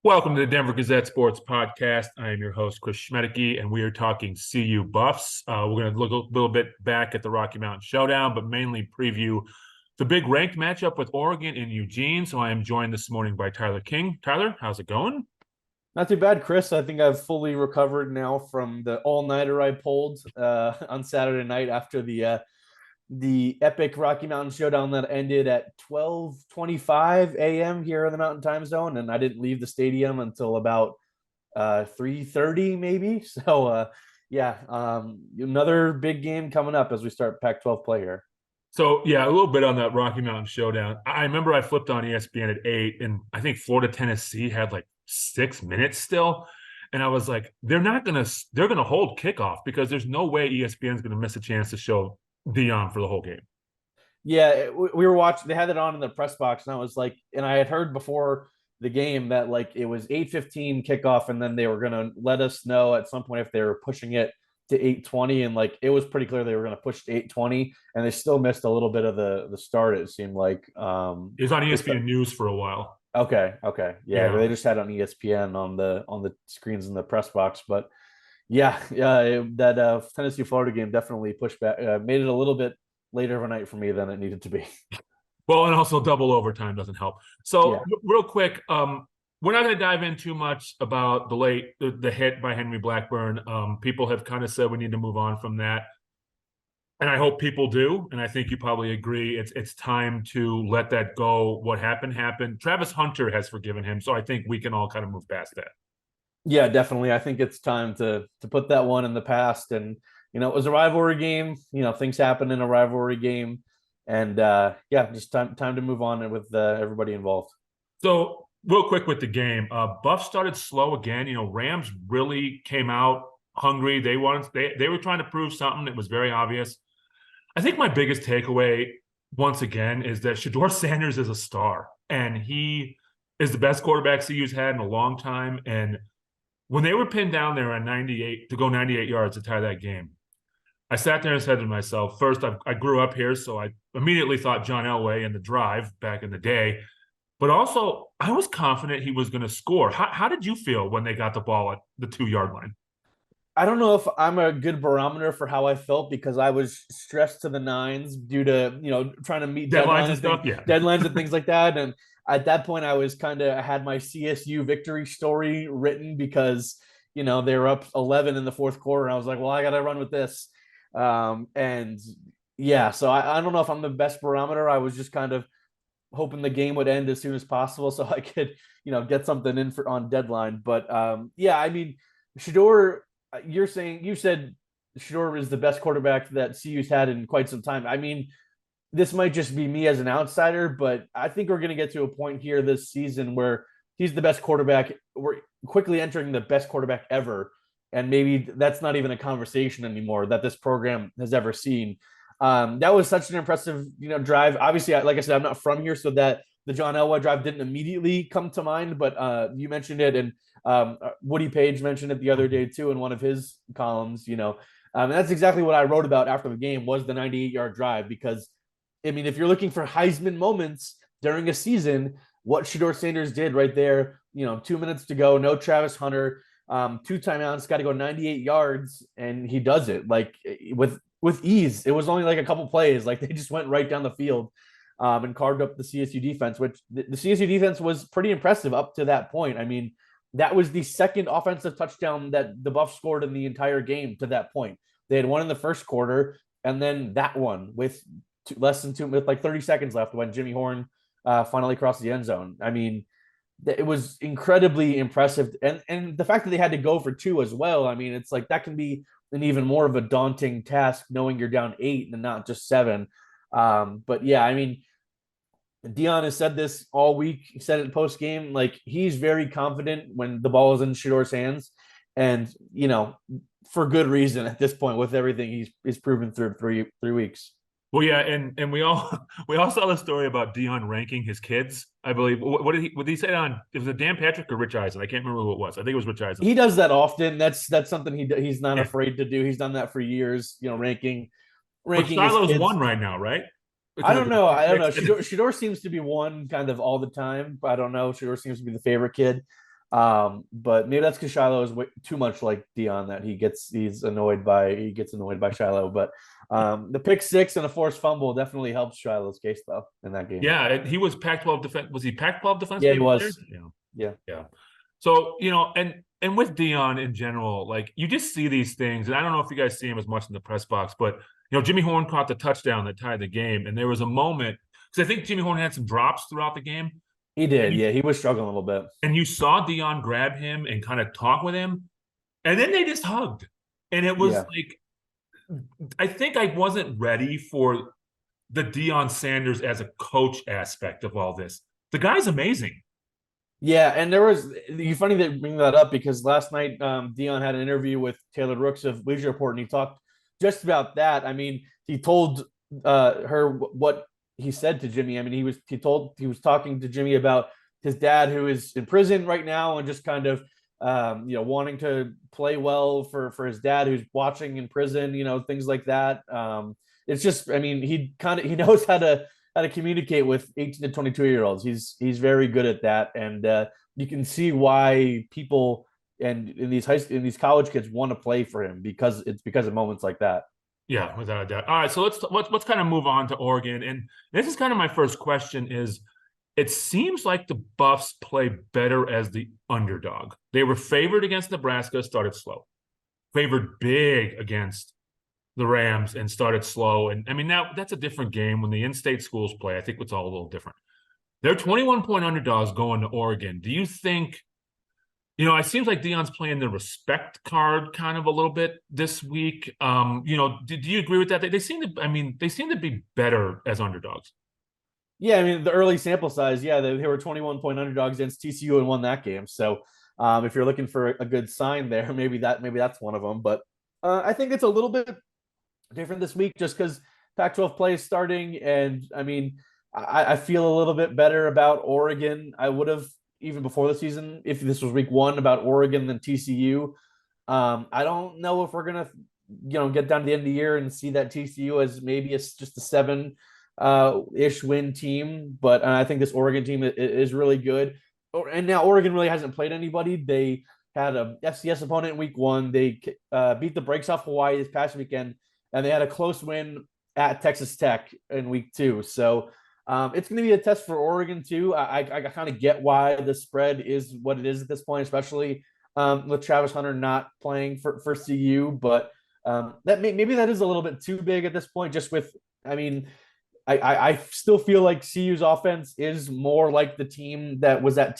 Welcome to the Denver Gazette Sports Podcast. I am your host, Chris Schmedeke, and we are talking CU Buffs. We're going to look a little bit back at the Rocky Mountain Showdown, but mainly preview the big ranked matchup with Oregon in Eugene. So I am joined this morning by Tyler King. Tyler, how's it going? Not too bad, Chris. I think I've fully recovered now from the all-nighter I pulled on Saturday night after the epic Rocky Mountain Showdown that ended at 12:25 a.m. here in the Mountain Time Zone, and I didn't leave the stadium until about 3:30 maybe. Another big game coming up as we start Pac-12 play here. So, yeah, a little bit on that Rocky Mountain Showdown. I remember I flipped on ESPN at 8, and I think Florida, Tennessee had like 6 minutes still. And I was like, they're gonna hold kickoff because there's no way ESPN's gonna miss a chance to show Deion for the whole game. Yeah, we were watching. They had it on in the press box, and I was like, and I had heard before the game that like it was 8:15 kickoff, and then they were gonna let us know at some point if they were pushing it to 8:20, and like it was pretty clear they were gonna push to 8:20, and they still missed a little bit of the start. It seemed like It was on they start, ESPN News for a while. okay, yeah, Yeah. they just had it on ESPN on the screens in the press box, but that Tennessee Florida game definitely pushed back, made it a little bit later of a night for me than it needed to be. Well, and also double overtime doesn't help. So, Yeah. real quick, we're not going to dive in too much about the hit by Henry Blackburn. People have kind of said we need to move on from that, and I hope people do. And I think you probably agree. It's time to let that go. What happened happened. Travis Hunter has forgiven him, so I think we can all kind of move past that. Yeah, definitely. I think it's time to put that one in the past. And it was a rivalry game. Things happen in a rivalry game, and just time to move on with everybody involved. So, real quick with the game, Buff started slow again. Rams really came out hungry. They were trying to prove something. It was very obvious. I think my biggest takeaway once again is that Shador Sanders is a star, and he is the best quarterback CU's had in a long time. And when they were pinned down there on 98 to go 98 yards to tie that game, I sat there and said to myself, first, I grew up here, so I immediately thought John Elway and the drive back in the day. But also, I was confident he was going to score. How did you feel when they got the ball at the 2 yard line? I don't know if I'm a good barometer for how I felt because I was stressed to the nines due to trying to meet Deadlines and stuff? Yeah. deadlines and things like that. And at that point, I was I had my CSU victory story written because they were up 11 in the fourth quarter. I was like, well, I got to run with this. And yeah, so I don't know if I'm the best barometer. I was just kind of hoping the game would end as soon as possible so I could get something in for on deadline. But yeah, I mean, Shador, you said Shador is the best quarterback that CU's had in quite some time. I mean, this might just be me as an outsider, but I think we're going to get to a point here this season where he's the best quarterback. We're quickly entering the best quarterback ever, and maybe that's not even a conversation anymore that this program has ever seen. That was such an impressive, drive. Obviously, like I said, I'm not from here, so that the John Elway drive didn't immediately come to mind, but you mentioned it, and Woody Page mentioned it the other day too in one of his columns. And that's exactly what I wrote about after the game was the 98-yard drive because, I mean, if you're looking for Heisman moments during a season, what Shador Sanders did right there, 2 minutes to go, no Travis Hunter, two timeouts, got to go 98 yards, and he does it like with ease. It was only like a couple plays, like they just went right down the field and carved up the CSU defense, which the CSU defense was pretty impressive up to that point. I mean, that was the second offensive touchdown that the Buffs scored in the entire game to that point. They had one in the first quarter, and then that one with with like 30 seconds left when Jimmy Horn finally crossed the end zone. I mean, it was incredibly impressive, and the fact that they had to go for two as well. I mean, it's like that can be an even more of a daunting task knowing you're down 8 and not just 7. But yeah, I mean, Deion has said this all week. He said it post game, like he's very confident when the ball is in Shador's hands, and for good reason at this point with everything he's proven through three weeks. Well, yeah, and we all we all saw the story about Dion ranking his kids. I believe what did he say on? It was a Dan Patrick or Rich Eisen. I can't remember who it was. I think it was Rich Eisen. He does that often. That's something he's not Yeah, afraid to do. He's done that for years. but Ranking his Shiloh's kids. one right now, right? I Because of don't know. I don't know. the Shador seems to be one kind of all the time. I don't know. Shador seems to be the favorite kid. But maybe that's because Shiloh is too much like Deion that he's annoyed by Shiloh. But the pick six and a forced fumble definitely helps Shiloh's case though in that game. Yeah, he was Pac-12 defense. Was he Pac-12 defensive Yeah, he player of the year? was. Yeah, Yeah. yeah. So, and with Deion in general, like you just see these things, and I don't know if you guys see him as much in the press box, but Jimmy Horn caught the touchdown that tied the game, and there was a moment because I think Jimmy Horn had some drops throughout the game, He did. Yeah, he was struggling a little bit. and you saw Deion grab him and kind of talk with him, and then they just hugged, and it was Yeah. like I think I wasn't ready for the Deion Sanders as a coach aspect of all this. The guy's amazing. Yeah, and there was you funny that you bring that up because last night Dion had an interview with Taylor Rooks of Bleacher Report, and he talked just about that. I mean, he told her what he said to Jimmy. I mean, he was talking to Jimmy about his dad who is in prison right now, and just kind of wanting to play well for his dad who's watching in prison, things like that. It's just, I mean, he knows how to communicate with 18 to 22-year-olds. He's very good at that, and you can see why people and in these college kids want to play for him because of moments like that. Yeah, without a doubt. All right, so let's kind of move on to Oregon, and this is kind of my first question: is it seems like the Buffs play better as the underdog. They were favored against Nebraska, started slow. Favored big against the Rams and started slow. And I mean, now that's a different game when the in-state schools play. I think it's all a little different. They're 21-point underdogs going to Oregon. Do you think, it seems like Deion's playing the respect card kind of a little bit this week. Do you agree with that? They seem to be better as underdogs. Yeah, I mean the early sample size, yeah, they were 21-point underdogs against TCU and won that game. So if you're looking for a good sign there, maybe that's one of them. But I think it's a little bit different this week just because Pac-12 play is starting, and I mean, I feel a little bit better about Oregon. I would have even before the season if this was week one about Oregon than TCU. I don't know if we're gonna, get down to the end of the year and see that TCU as maybe it's just a seven ish win team, but I think this Oregon team is really good. And now Oregon really hasn't played anybody. They had a FCS opponent in week one. They beat the brakes off Hawaii this past weekend, and they had a close win at Texas Tech in week two. So it's going to be a test for Oregon too. I kind of get why the spread is what it is at this point, especially with Travis Hunter not playing for CU. But maybe that is a little bit too big at this point. Just with, I mean, I still feel like CU's offense is more like the team that was that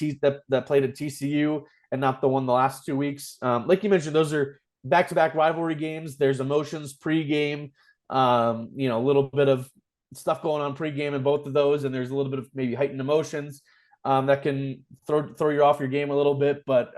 played at TCU and not the one the last 2 weeks. Like you mentioned, those are back-to-back rivalry games. There's emotions pre-game, a little bit of stuff going on pre-game in both of those, and there's a little bit of maybe heightened emotions that can throw you off your game a little bit. But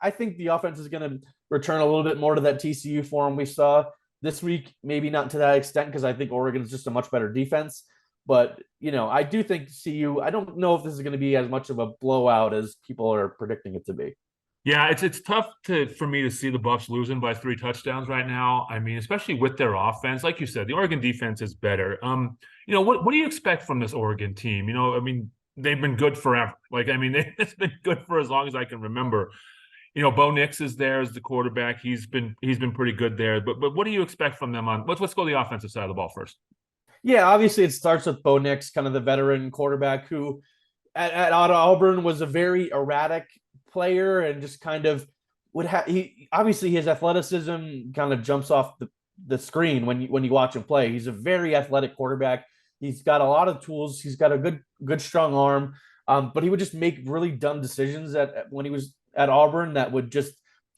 I think the offense is going to return a little bit more to that TCU form we saw this week. Maybe not to that extent because I think Oregon is just a much better defense. But, I do think CU, I don't know if this is going to be as much of a blowout as people are predicting it to be. Yeah, it's tough for me to see the Buffs losing by 3 touchdowns right now. I mean, especially with their offense. Like you said, the Oregon defense is better. What do you expect from this Oregon team? I mean, they've been good forever. Like, I mean, it's been good for as long as I can remember. Bo Nix is there as the quarterback. He's been pretty good there. But what do you expect from them on? Let's go to the offensive side of the ball first. Yeah, obviously it starts with Bo Nix, kind of the veteran quarterback who at Auburn was a very erratic player and just kind of would have obviously his athleticism kind of jumps off the screen when you watch him play. He's a very athletic quarterback. He's got a lot of tools. He's got a good strong arm. But he would just make really dumb decisions when he was at Auburn that would just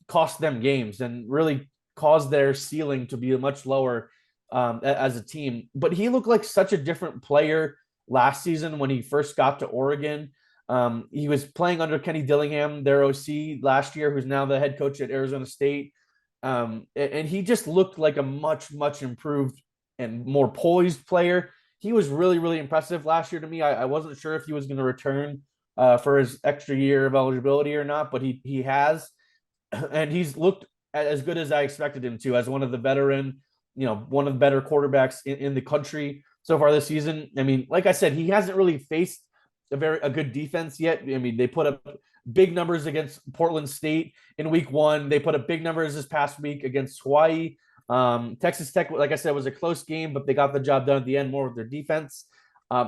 cost them games and really cause their ceiling to be much lower as a team. But he looked like such a different player last season when he first got to Oregon. He was playing under Kenny Dillingham, their OC last year, who's now the head coach at Arizona State. And he just looked like a much, much improved and more poised player. He was really, really impressive last year to me. I wasn't sure if he was going to return for his extra year of eligibility or not, but he has. And he's looked as good as I expected him to as one of the veteran, one of the better quarterbacks in the country so far this season. I mean, like I said, he hasn't really faced a good defense yet. I mean, they put up big numbers against Portland State in week 1. They put up big numbers this past week against Hawaii. Texas Tech, like I said, was a close game, but they got the job done at the end more with their defense.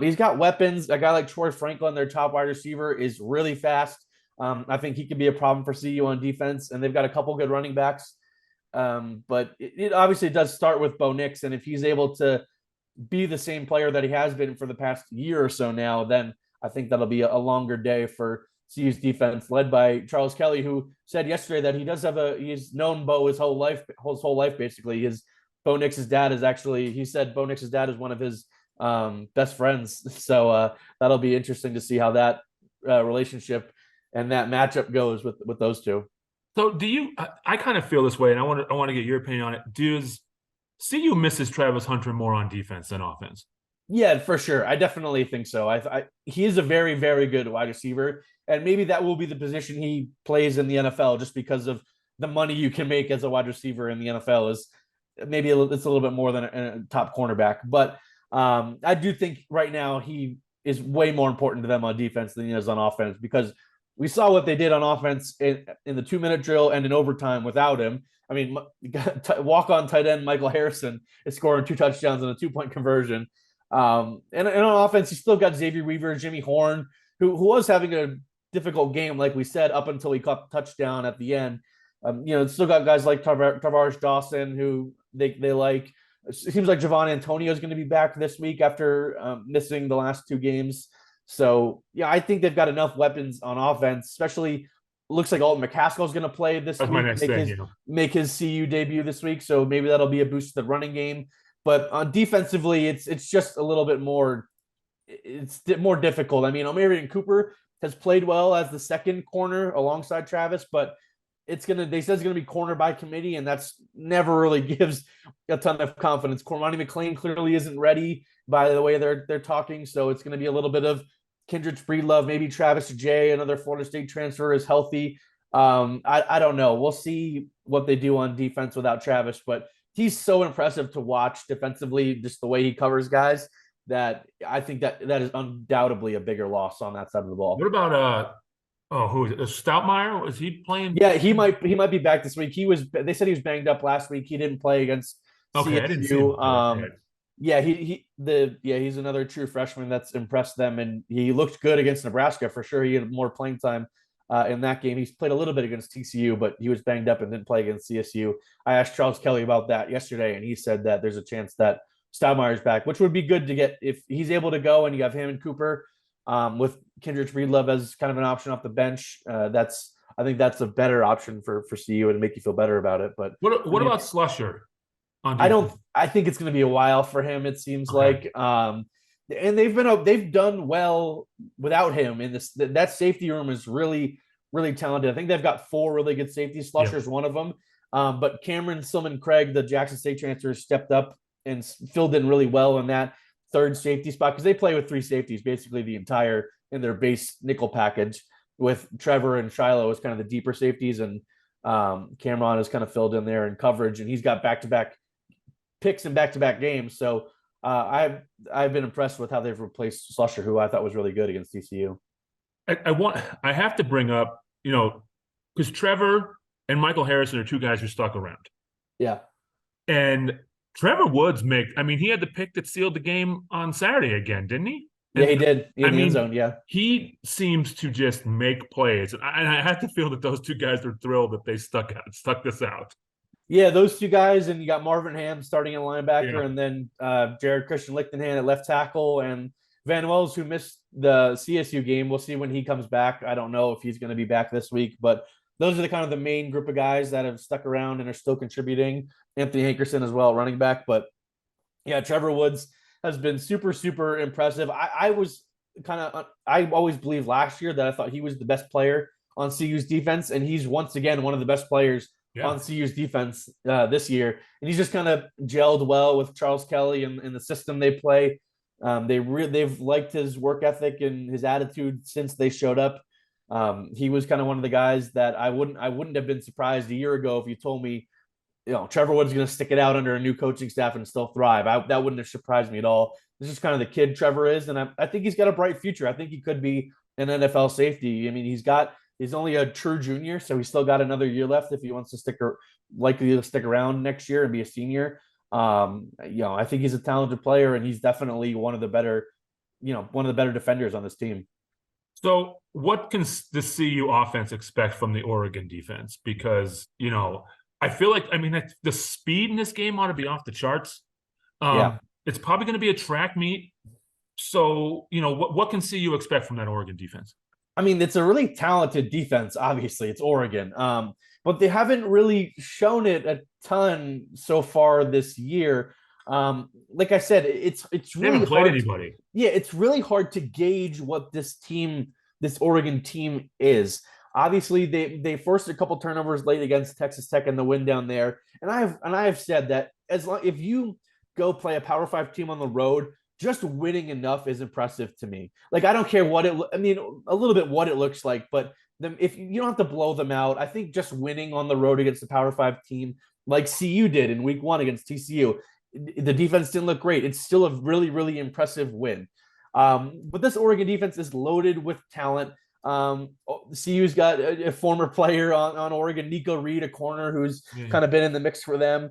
He's got weapons. A guy like Troy Franklin, their top wide receiver, is really fast. I think he could be a problem for CU on defense, and they've got a couple good running backs. But it obviously does start with Bo Nix, and if he's able to be the same player that he has been for the past year or so now, then I think that'll be a longer day for CU's defense, led by Charles Kelly, who said yesterday that he's known Bo his whole life basically. Bo Nix's dad is actually, he said Bo Nix's dad is one of his best friends. So that'll be interesting to see how that relationship and that matchup goes with those two. So I kind of feel this way, and I want to get your opinion on it. Does CU misses Travis Hunter more on defense than offense? Yeah, for sure. I definitely think so. He is a very, very good wide receiver, and maybe that will be the position he plays in the NFL, just because of the money you can make as a wide receiver in the NFL is maybe it's a little bit more than a top cornerback. But I do think right now he is way more important to them on defense than he is on offense, because we saw what they did on offense in the 2-minute drill and in overtime without him. I mean, walk-on tight end Michael Harrison is scoring 2 touchdowns and a 2-point conversion. And on offense, you still got Xavier Weaver, Jimmy Horn, who was having a difficult game, like we said, up until he caught the touchdown at the end. Still got guys like Tavares Dawson, who they like. It seems like Javon Antonio is going to be back this week after missing the last 2 games. So, yeah, I think they've got enough weapons on offense, especially looks like Alton McCaskill is going to play this That's week, my next thing, make his CU debut this week. So maybe that'll be a boost to the running game. But on defensively, it's just a little bit more, it's more difficult. I mean, Omarion Cooper has played well as the second corner alongside Travis, but they said it's gonna be corner by committee, and that's never really gives a ton of confidence. Cormani McLean clearly isn't ready by the way they're talking, so it's gonna be a little bit of Kendrick Breedlove, maybe Travis Jay, another Florida State transfer, is healthy. I don't know. We'll see what they do on defense without Travis, but he's so impressive to watch defensively, just the way he covers guys, that I think that is undoubtedly a bigger loss on that side of the ball. What about who is it? Stoutmeyer? Was he playing? Yeah, he might be back this week. They said he was banged up last week. He didn't play against CSU. I didn't see him. Yeah, he's another true freshman that's impressed them, and he looked good against Nebraska for sure. He had more playing time in that game. He's played a little bit against TCU, but he was banged up and didn't play against CSU. I asked Charles Kelly about that yesterday, and he said that there's a chance that Stoudemire's back, which would be good to get if he's able to go, and you have him and Cooper with Kendrick Breedlove as kind of an option off the bench. I think that's a better option for CU and make you feel better about it. But what about Slusher? I think it's going to be a while for him. It seems like, and they've done well without him in this. That safety room is really, really talented. I think they've got 4 really good safeties. Slusher's one of them. But Cameron Silman Craig, the Jackson State transfer, stepped up and filled in really well in that third safety spot, because they play with 3 safeties basically in their base nickel package, with Trevor and Shiloh as kind of the deeper safeties, and Cameron is kind of filled in there in coverage, and he's got back-to-back picks in back-to-back games. So I've been impressed with how they've replaced Slusher, who I thought was really good against TCU. I have to bring up, because Trevor and Michael Harrison are 2 guys who stuck around. Yeah. And Trevor Woods he had the pick that sealed the game on Saturday again, didn't he? Yeah, he did. In the end zone, yeah. He seems to just make plays. And I have to feel that those 2 guys are thrilled that they stuck this out. Yeah, those 2 guys, and you got Marvin Ham starting at linebacker, and then Jared Christian Lichtenhand at left tackle, and Van Wells, who missed the CSU game. We'll see when he comes back. I don't know if he's going to be back this week, but those are the main group of guys that have stuck around and are still contributing. Anthony Hankerson as well, running back. But yeah, Trevor Woods has been super, super impressive. I always believed last year that I thought he was the best player on CU's defense, and he's once again one of the best players on CU's defense this year. And he's just kind of gelled well with Charles Kelly and the system they play. They've liked his work ethic and his attitude since they showed up. He was kind of one of the guys that I wouldn't have been surprised a year ago if you told me, Trevor Woods is going to stick it out under a new coaching staff and still thrive. That wouldn't have surprised me at all. This is kind of the kid Trevor is, and I think he's got a bright future. I think he could be an NFL safety. I mean, he's got He's only a true junior, so he's still got another year left if he wants to likely to stick around next year and be a senior. I think he's a talented player, and he's definitely one of the better, one of the better defenders on this team. So, what can the CU offense expect from the Oregon defense? Because, I feel like, the speed in this game ought to be off the charts. Yeah. It's probably going to be a track meet. So, what can CU expect from that Oregon defense? I mean, it's a really talented defense. Obviously, it's Oregon, but they haven't really shown it a ton so far this year. Like I said, it's They really haven't played hard. anybody. Yeah, it's really hard to gauge what this Oregon team is. Obviously, they forced a couple turnovers late against Texas Tech in the win down there, and I have said that as long if you go play a Power Five team on the road, just winning enough is impressive to me. Like I don't care what a little bit what it looks like, but if you don't have to blow them out, I think just winning on the road against the Power Five team like CU did in Week 1 against TCU, the defense didn't look great. It's still a really really impressive win. But this Oregon defense is loaded with talent. CU's got a former player on Oregon, Nico Reed, a corner who's kind of been in the mix for them.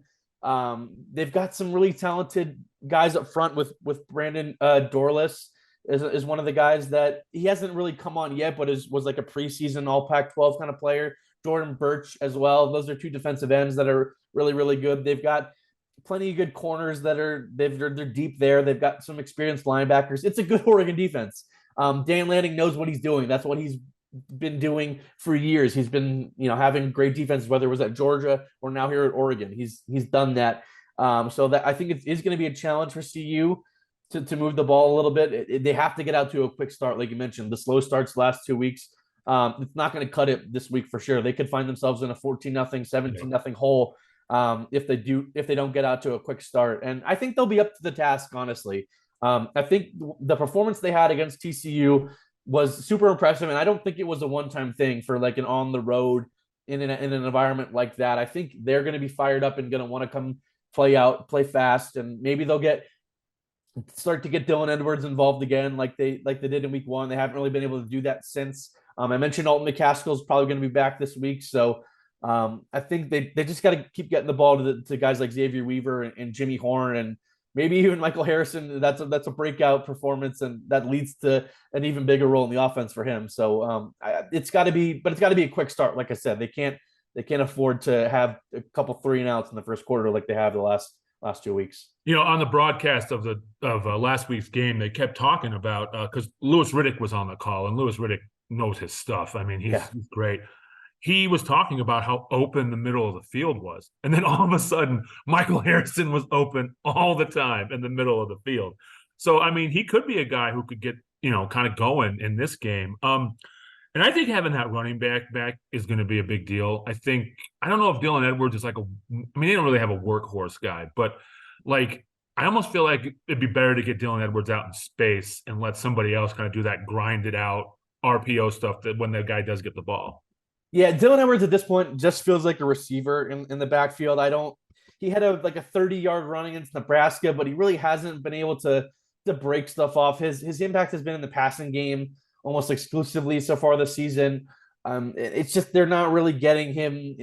They've got some really talented guys up front with Brandon Dorless is one of the guys that he hasn't really come on yet, but was like a preseason All Pac-12 kind of player. Jordan Birch as well. Those are two defensive ends that are really really good. They've got plenty of good corners they're deep there. They've got some experienced linebackers. It's a good Oregon defense. Dan Lanning knows what he's doing. That's what he's been doing for years. He's been, having great defenses, whether it was at Georgia or now here at Oregon. He's done that. So that I think it is going to be a challenge for CU to move the ball a little bit. They have to get out to a quick start, like you mentioned. The slow starts last 2 weeks. It's not going to cut it this week for sure. They could find themselves in a 14-0, 17-0 hole if they don't get out to a quick start. And I think they'll be up to the task, honestly. I think the performance they had against TCU was super impressive, and I don't think it was a one-time thing for like an on the road in an environment like that. I think they're going to be fired up and going to want to come play fast, and maybe they'll start to get Dylan Edwards involved again, like they did in Week 1. They haven't really been able to do that since. I mentioned Alton McCaskill is probably going to be back this week, so I think they just got to keep getting the ball to guys like Xavier Weaver and Jimmy Horn and maybe even Michael Harrison. That's a breakout performance, and that leads to an even bigger role in the offense for him. So it's got to be a quick start. Like I said, they can't afford to have a couple 3-and-outs in the first quarter like they have the last 2 weeks. On the broadcast of last week's game, they kept talking about because Louis Riddick was on the call, and Louis Riddick knows his stuff. I mean, he's great. He was talking about how open the middle of the field was. And then all of a sudden, Michael Harrison was open all the time in the middle of the field. So, I mean, he could be a guy who could get, kind of going in this game. And I think having that running back is going to be a big deal. I don't know if Dylan Edwards is they don't really have a workhorse guy, but like, I almost feel like it'd be better to get Dylan Edwards out in space and let somebody else kind of do that grinded out RPO stuff that when the guy does get the ball. Yeah, Dylan Edwards at this point just feels like a receiver in the backfield. He had a 30-yard run against Nebraska, but he really hasn't been able to break stuff off. His impact has been in the passing game almost exclusively so far this season. It's just they're not really getting him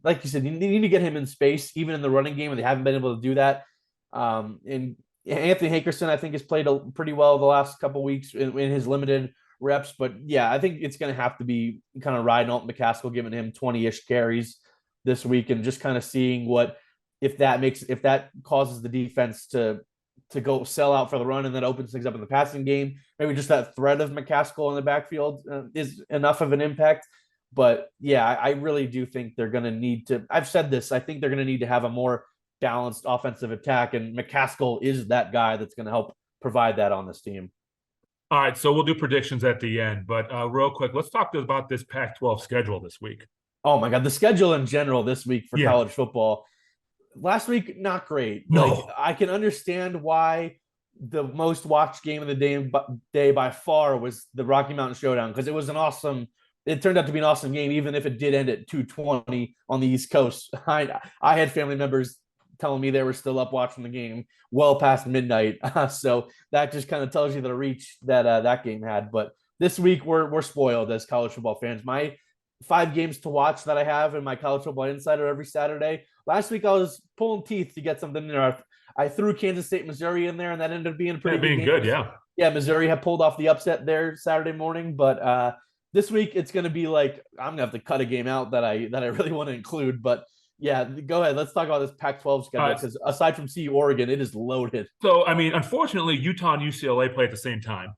like you said, you need to get him in space, even in the running game, and they haven't been able to do that. And Anthony Hankerson, I think, has played pretty well the last couple of weeks in his limited reps, but yeah, I think it's going to have to be kind of riding Alton McCaskill, giving him 20-ish carries this week, and just kind of seeing if that causes the defense to go sell out for the run, and then opens things up in the passing game. Maybe just that threat of McCaskill in the backfield is enough of an impact. But yeah, I really do think they're going to need to. I've said this. I think they're going to need to have a more balanced offensive attack, and McCaskill is that guy that's going to help provide that on this team. All right, so we'll do predictions at the end, but real quick, let's talk about this Pac-12 schedule this week. Oh my God, the schedule in general this week for college football. Last week, not great. No. I can understand why the most watched game of the day by far was the Rocky Mountain Showdown, because it turned out to be an awesome game, even if it did end at 2:20 on the East Coast. I had family members telling me they were still up watching the game well past midnight. So that just kind of tells you the reach that game had. But this week we're spoiled as college football fans. My 5 games to watch that I have in my college football insider every Saturday. Last week I was pulling teeth to get something there. I threw Kansas State, Missouri in there, and that ended up being a pretty good being game. good, yeah. Yeah, Missouri had pulled off the upset there Saturday morning, but this week it's going to be like I'm gonna have to cut a game out that I really want to include. But yeah, go ahead. Let's talk about this Pac-12 schedule because aside from CU Oregon, it is loaded. So I mean, unfortunately, Utah and UCLA play at the same time.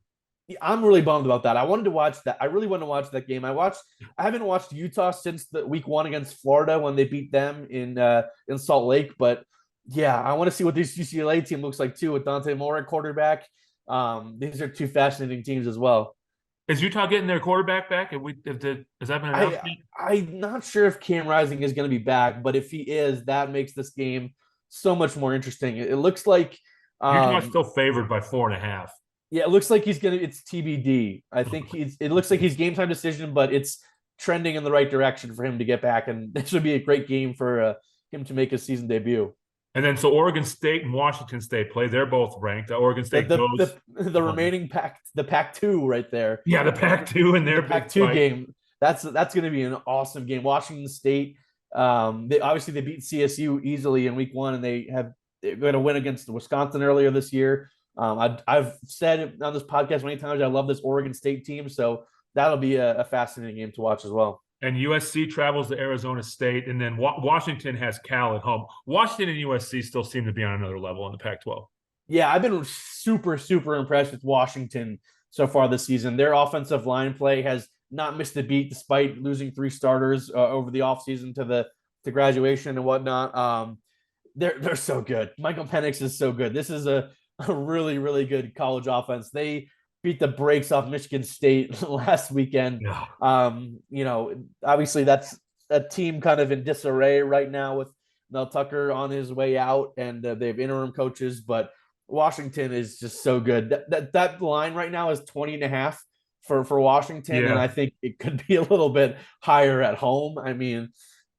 I'm really bummed about that. I wanted to watch that. I really wanted to watch that game. I haven't watched Utah since the week 1 against Florida when they beat them in Salt Lake. But yeah, I want to see what this UCLA team looks like too with Dante Moore at quarterback. These are 2 fascinating teams as well. Is Utah getting their quarterback back? Has that been announced? I'm not sure if Cam Rising is going to be back, but if he is, that makes this game so much more interesting. It looks like Utah's still favored by 4.5. Yeah, it looks like it's TBD. I think it looks like he's game time decision, but it's trending in the right direction for him to get back, and this would be a great game for him to make his season debut. And then so Oregon State and Washington State play. They're both ranked. Oregon State goes the remaining Pac-2 right there. Yeah, the Pac-2 and their Pac-2 game. That's going to be an awesome game. Washington State. They beat CSU easily in week 1, and they're going to win against Wisconsin earlier this year. I've said on this podcast many times I love this Oregon State team, so that'll be a fascinating game to watch as well. And USC travels to Arizona State, and then Washington has Cal at home. Washington and USC still seem to be on another level in the Pac-12. Yeah, I've been super, super impressed with Washington so far this season. Their offensive line play has not missed a beat despite losing 3 starters over the offseason to graduation and whatnot. They're so good. Michael Penix is so good. This is a really, really good college offense. They beat the brakes off Michigan State last weekend. Yeah. Obviously that's a team kind of in disarray right now with Mel Tucker on his way out, and they have interim coaches, but Washington is just so good. That line right now is 20.5 for Washington. Yeah. And I think it could be a little bit higher at home. I mean,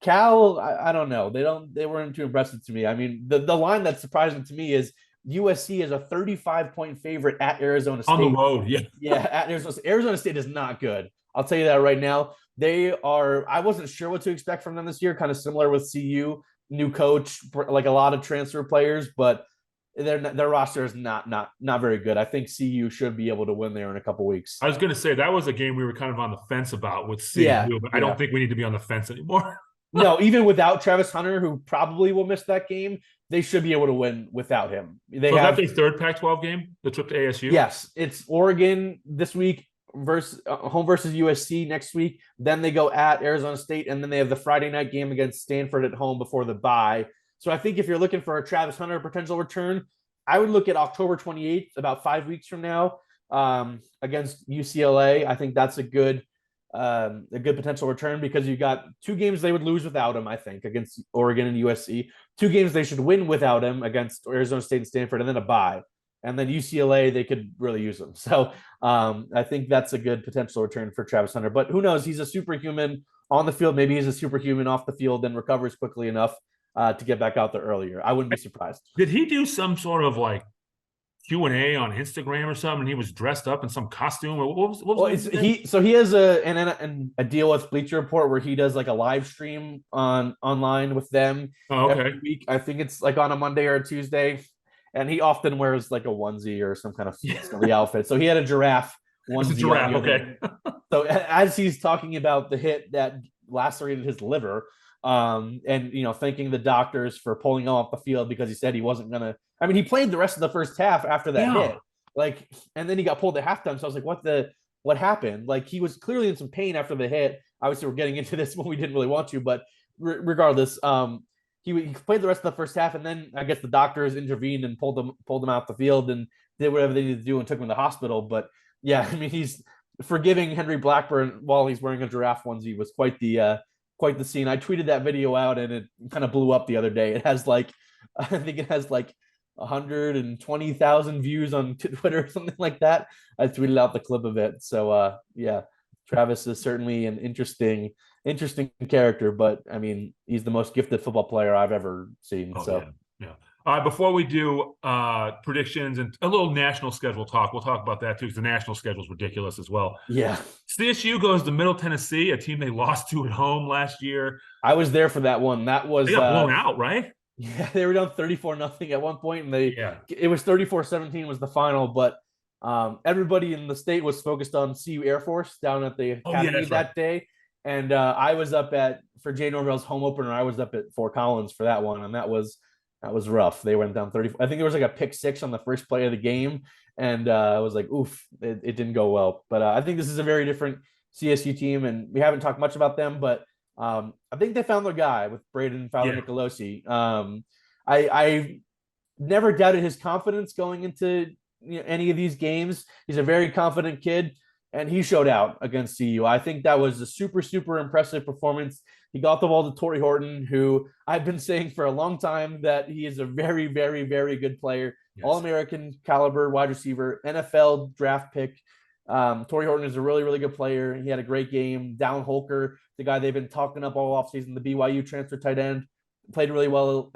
Cal, I don't know. They weren't too impressive to me. I mean, the line that's surprising to me is USC is a 35-point favorite at Arizona State. On the road, yeah. Yeah, at Arizona State is not good. I'll tell you that right now. I wasn't sure what to expect from them this year, kind of similar with CU, new coach, like a lot of transfer players, but their roster is not very good. I think CU should be able to win there in a couple weeks. I was going to say that was a game we were kind of on the fence about with CU, but I don't think we need to be on the fence anymore. No, even without Travis Hunter, who probably will miss that game, they should be able to win without him. Is that their third Pac-12 game, the trip to ASU? Yes, it's Oregon this week home versus USC next week. Then they go at Arizona State, and then they have the Friday night game against Stanford at home before the bye. So I think if you're looking for a Travis Hunter potential return, I would look at October 28th, about 5 weeks from now, against UCLA. I think that's a good potential return because you got 2 games they would lose without him, I think, against Oregon and USC. 2 games they should win without him against Arizona State and Stanford, and then a bye. And then UCLA, they could really use him. So I think that's a good potential return for Travis Hunter. But who knows? He's a superhuman on the field. Maybe he's a superhuman off the field and recovers quickly enough to get back out there earlier. I wouldn't be surprised. Did he do some sort of like Q&A on Instagram or something? He was dressed up in some costume. He has a deal with Bleacher Report where he does like a live stream online with them every week. I think it's like on a Monday or a Tuesday, and he often wears like a onesie or some kind of silly outfit. So he had a giraffe onesie. Giraffe, okay. So as he's talking about the hit that lacerated his liver, and thanking the doctors for pulling him off the field because he said he wasn't gonna. I mean, he played the rest of the first half after that hit, and then he got pulled at halftime. So I was like, what happened? Like, he was clearly in some pain after the hit. Obviously, we're getting into this when we didn't really want to, but regardless, he played the rest of the first half, and then I guess the doctors intervened and pulled him out the field and did whatever they needed to do and took him to the hospital. But yeah, I mean, he's forgiving Henry Blackburn while he's wearing a giraffe onesie was quite the scene. I tweeted that video out and it kind of blew up the other day. It has I think it has 120,000 views on Twitter or something like that. I tweeted out the clip of it. So yeah, Travis is certainly an interesting character, but I mean, he's the most gifted football player I've ever seen. Yeah. All right, before we do predictions and a little national schedule talk, we'll talk about that too, because the national schedule is ridiculous as well. Yeah, CSU goes to Middle Tennessee, a team they lost to at home last year. I was there for that one. That They was got blown out, right? yeah, they were down 34-0 at one point, and Yeah. it was 34-17 was the final, but everybody in the state was focused on CU Air Force down at the Oh, yeah, academy that's right. that day. And I was up for Jay Norvell's home opener. I was up at Fort Collins for that one, and that was rough. They went down 30. I think there was like a pick six on the first play of the game, and I was like, oof, it didn't go well. But I think this is a very different CSU team, and we haven't talked much about them, but I think they found their guy with Braden Fowler Yeah. Nicolosi. I never doubted his confidence going into any of these games. He's a very confident kid, and he showed out against CU. I think that was a super, super impressive performance. He got the ball to Torrey Horton, who I've been saying for a long time that he is a very, very, very good player, Yes. All-American caliber wide receiver, NFL draft pick. Torrey Horton is a really, really good player. He had a great game. Down Holker, the guy they've been talking up all offseason, the BYU transfer tight end, played really well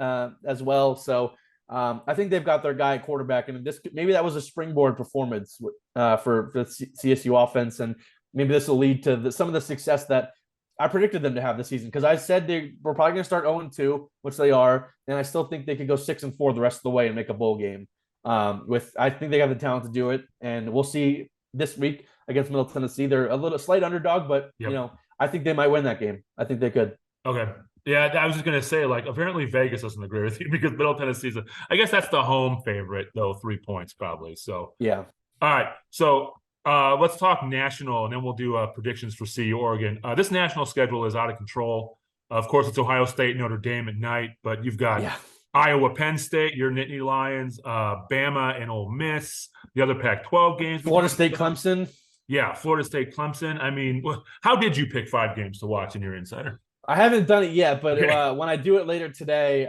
as well. So I think they've got their guy at quarterback, and maybe that was a springboard performance for the CSU offense, and maybe this will lead to some of the success that I predicted them to have this season, because I said they were probably going to start 0-2, which they are, and I still think they could go 6-4 the rest of the way and make a bowl game. I think they have the talent to do it, and we'll see this week against Middle Tennessee. They're a little slight underdog, but Yep. I think they might win that game. I think they could. Okay. Yeah, I was just gonna say, like, apparently Vegas doesn't agree with you because Middle Tennessee's I guess that's the home favorite, though, 3 points probably. So Yeah. all right. So let's talk national, and then we'll do predictions for CU Oregon. This national schedule is out of control. Of course, it's Ohio State, Notre Dame at night, but you've got Yeah. Iowa, Penn State, your Nittany Lions, Bama, and Ole Miss. The other Pac-12 games. Florida State, Clemson. Yeah, Florida State, Clemson. I mean, how did you pick 5 games to watch in your insider? I haven't done it yet, but Okay. when I do it later today,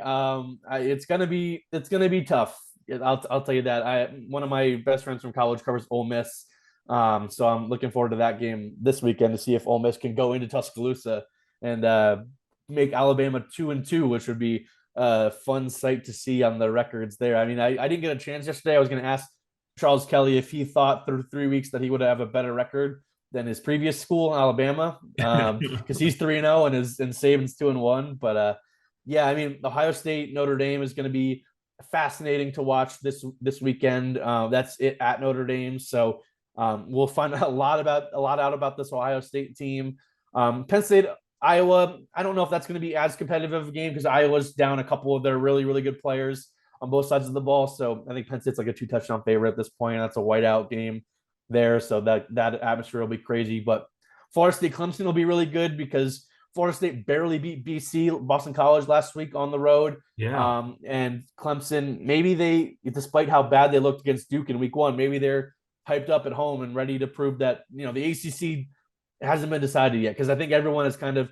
it's gonna be tough. I'll tell you that. One of my best friends from college covers Ole Miss, so I'm looking forward to that game this weekend to see if Ole Miss can go into Tuscaloosa and make Alabama 2-2, which would be a fun sight to see on the records there. I mean, I didn't get a chance yesterday. I was going to ask Charles Kelly if he thought through 3 weeks that he would have a better record than his previous school, Alabama, because he's 3-0 and Saban's 2-1. But yeah, I mean, Ohio State, Notre Dame is going to be fascinating to watch this weekend. That's it at Notre Dame, so we'll find out a lot out about this Ohio State team. Penn State, Iowa. I don't know if that's going to be as competitive of a game because Iowa's down a couple of their really, really good players on both sides of the ball. So I think Penn State's like a 2-touchdown favorite at this point. That's a whiteout game there, so that atmosphere will be crazy. But Florida State, Clemson will be really good because Florida State barely beat Boston College last week on the road. Yeah. And Clemson, maybe they, despite how bad they looked against Duke in week one, maybe they're hyped up at home and ready to prove that the ACC hasn't been decided yet, because I think everyone is kind of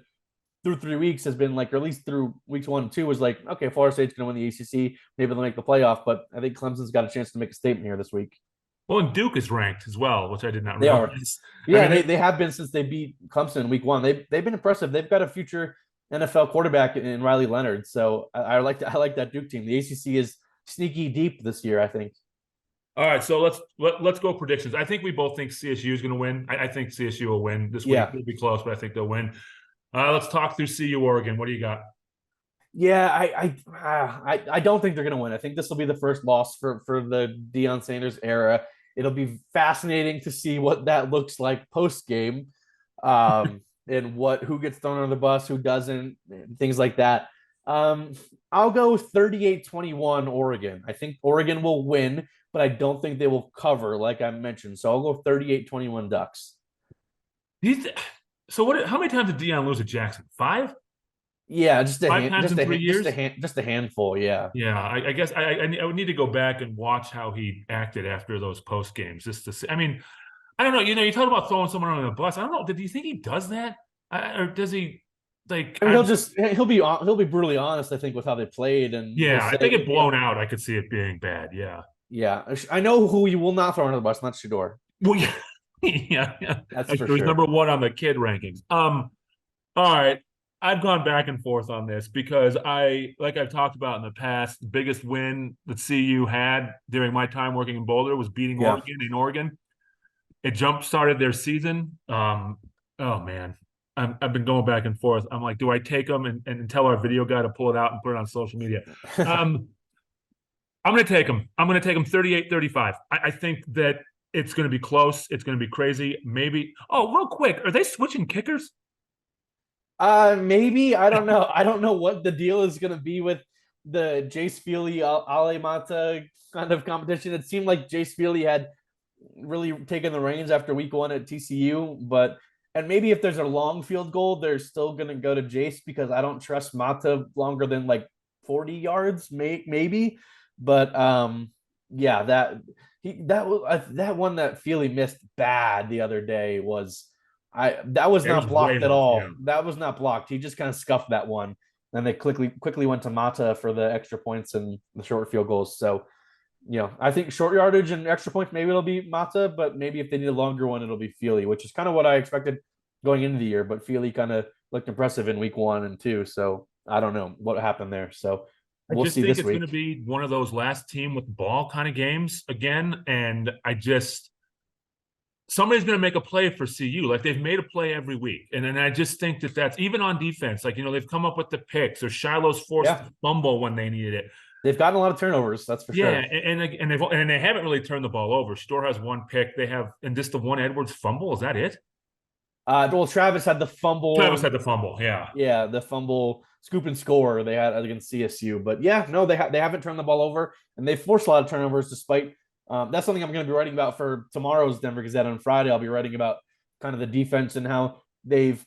through 3 weeks has been like, or at least through weeks 1 and 2 was like, okay, Florida State's going to win the ACC, maybe they'll make the playoff, but I think Clemson's got a chance to make a statement here this week. Well, and Duke is ranked as well, which I did not They are. realize. Yeah, I mean, they have been since they beat Clemson in week 1. They've been impressive. They've got a future NFL quarterback in Riley Leonard. So I like that Duke team. The ACC is sneaky deep this year, I think. all right, so let's go predictions. I think we both think CSU is going to win. I think CSU will win this week. Yeah. It'll be close, but I think they'll win. Let's talk through CU Oregon. What do you got? Yeah, I don't think they're going to win. I think this will be the first loss for the Deion Sanders era. It'll be fascinating to see what that looks like post game, and who gets thrown under the bus, who doesn't, things like that. I'll go 38-21 Oregon. I think Oregon will win, but I don't think they will cover, like I mentioned. So I'll go 38-21 Ducks. So what? How many times did Deion lose at Jackson? 5? Yeah, just a 5 times in 3 years. Just a handful. Yeah. Yeah, I guess I would need to go back and watch how he acted after those post games just to see. I mean, I don't know. You talk about throwing someone under the bus. I don't know. Do you think he does that, or does he? Like, I mean, he'll be brutally honest, I think, with how they played, and yeah, I think it blown out. I could see it being bad. Yeah. Yeah, I know who you will not throw under the bus. Not Shador. Well, yeah, yeah. That's It for was sure. number 1 on the kid rankings. All right. I've gone back and forth on this because like I've talked about in the past, the biggest win that CU had during my time working in Boulder was beating Yeah. Oregon in Oregon. It jump started their season. Oh man, I've been going back and forth. I'm like, do I take them and tell our video guy to pull it out and put it on social media? Um, I'm going to take them. I'm going to take them 38-35. I think that it's going to be close. It's going to be crazy. Maybe. Oh, real quick, are they switching kickers? Maybe I don't know. I don't know what the deal is going to be with the Jace Feely Ale Mata kind of competition. It seemed like Jace Feely had really taken the reins after week one at TCU, but and maybe if there's a long field goal, they're still going to go to Jace because I don't trust Mata longer than like 40 yards, maybe. But yeah, that one that Feely missed bad the other day was that was It was not way blocked at low. all. Yeah. That was not blocked. He just kind of scuffed that one. And they quickly went to Mata for the extra points and the short field goals. So, I think short yardage and extra points, maybe it'll be Mata, but maybe if they need a longer one, it'll be Feely, which is kind of what I expected going into the year. But Feely kind of looked impressive in week 1 and 2. So I don't know what happened there. So I we'll just see think this it's going to week. be one of those last team with ball kind of games again. And somebody's going to make a play for CU. Like they've made a play every week. And then I just think that that's even on defense. Like, they've come up with the picks or Shiloh's forced Yeah, to fumble when they needed it. they've gotten a lot of turnovers. That's for Yeah. sure. And they haven't really turned the ball over. Store has one pick. They have, and just the one Edwards fumble. Is that it? Well, Travis had the Travis fumble. had the fumble. Yeah. Yeah, the fumble, scoop and score they had against CSU. But yeah, no, they haven't turned the ball over, and they forced a lot of turnovers. Despite that's something I'm going to be writing about for tomorrow's Denver Gazette on Friday. I'll be writing about kind of the defense and how they've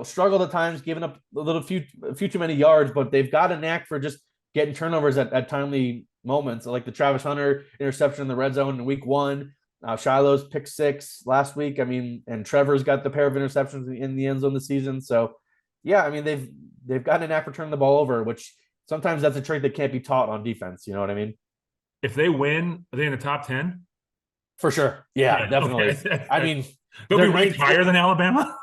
struggled at times, given up a few too many yards, but they've got a knack for just getting turnovers at timely moments, like the Travis Hunter interception in the red zone in week 1. Shiloh's pick 6 last week. I mean, and Trevor's got the pair of interceptions in the end zone this season. So, yeah, I mean they've gotten a knack for turning the ball over, which sometimes that's a trait that can't be taught on defense. You know what I mean? If they win, are they in the top 10? For sure. Yeah, Yeah. definitely. Okay. I mean, They'll be they're ranked ninth. higher than Alabama.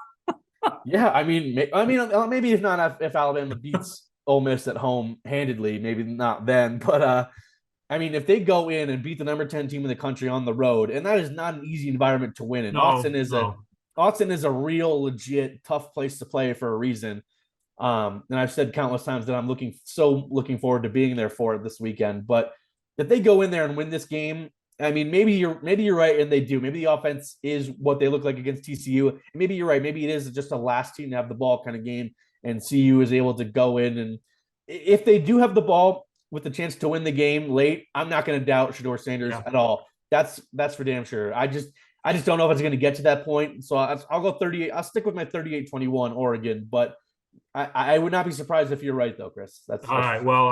Yeah, maybe if not if Alabama beats Ole Miss at home handedly, maybe not then. But I mean, if they go in and beat the number 10 team in the country on the road, and that is not an easy environment to win in. No, no. Austin is a real legit tough place to play for a reason. And I've said countless times that I'm looking forward to being there for it this weekend. But if they go in there and win this game, I mean, maybe you're right, and they do. Maybe the offense is what they look like against TCU. And maybe you're right. Maybe it is just a last team to have the ball kind of game, and CU is able to go in. And if they do have the ball with the chance to win the game late, I'm not going to doubt Shedeur Sanders at all. That's for damn sure. I just don't know if it's going to get to that point. So I'll go 38. I'll stick with my 38-21 Oregon, but I would not be surprised if you're right, though, Chris. All right. Well,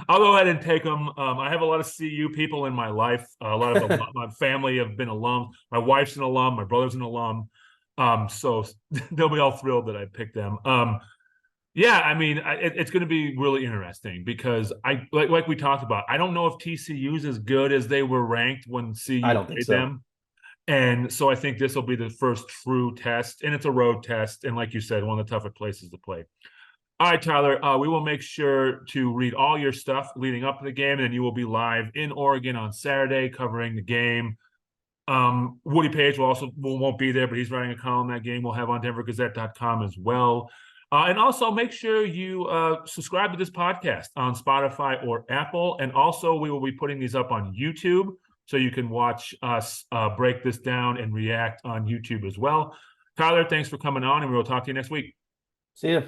I'll go ahead and take them. I have a lot of CU people in my life. A lot of my family have been alum. My wife's an alum. My brother's an alum. So they'll be all thrilled that I picked them. Yeah, I mean, it's going to be really interesting because like we talked about. I don't know if TCU's as good as they were ranked when I CU don't think played so. them. And so I think this will be the first true test, and it's a road test. And like you said, one of the tougher places to play. All right, Tyler, we will make sure to read all your stuff leading up to the game, and then you will be live in Oregon on Saturday covering the game. Woody Page won't be there, but he's writing a column that game. We'll have on denvergazette.com as well. And also make sure you subscribe to this podcast on Spotify or Apple. And also we will be putting these up on YouTube, so you can watch us break this down and react on YouTube as well. Tyler, thanks for coming on, and we will talk to you next week. See ya.